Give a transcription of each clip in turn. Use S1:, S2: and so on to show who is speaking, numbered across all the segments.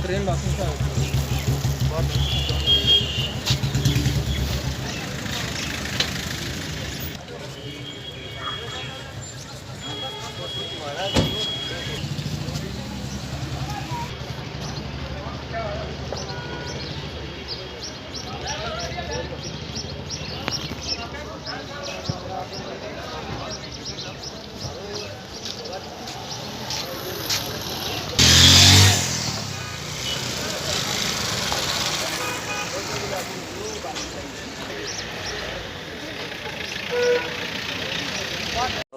S1: Train वापस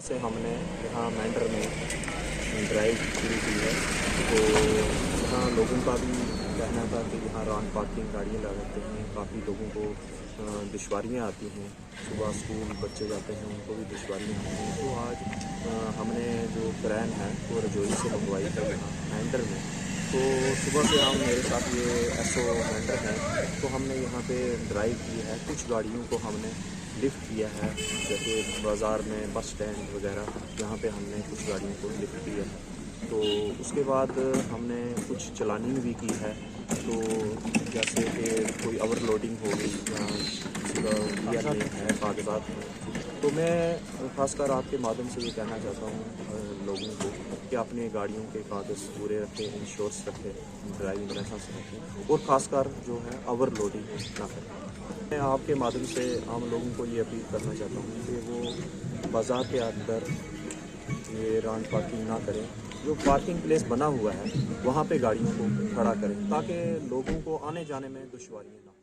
S2: से हमने यहाँ मेंढर में ड्राइव शुरू की है। तो यहाँ लोगों का भी कहना था कि यहाँ रान पार्किंग गाड़ियाँ लगाते हैं, काफ़ी लोगों को दुश्वारियाँ आती हैं। सुबह स्कूल बच्चे जाते हैं, उनको भी दुश्वारियाँ आती हैं। तो आज हमने जो क्रैन है वो रजौरी से मंगवाई है यहाँ मेंढर में। तो सुबह से हम मेरे साथ ये एसओ मेंढर हैं, तो हमने यहाँ पे ड्राइव की है। कुछ गाड़ियों को हमने लिफ्ट किया है, जैसे बाज़ार में बस स्टैंड वगैरह, यहाँ पे हमने कुछ गाड़ियों को लिफ्ट किया है। तो उसके बाद हमने कुछ चलानिंग भी की है। तो जैसे कि कोई ओवरलोडिंग हो गई या किसी का क्लियर नहीं है कागजात में, तो मैं ख़ासकर आपके माध्यम से ये कहना चाहता हूँ लोगों को कि अपने गाड़ियों के कागज़ पूरे रखें, इंश्योरेंस रखें, ड्राइविंग लाइसेंस रखें और ख़ासकर जो है ओवरलोडिंग ना करें। मैं आपके माध्यम से आम लोगों को ये अपील करना चाहता हूँ कि वो बाज़ार के अंदर ये रान पार्किंग ना करें। जो पार्किंग प्लेस बना हुआ है वहाँ पे गाड़ियों को खड़ा करें, ताकि लोगों को आने जाने में दुश्वारियाँ ना हो।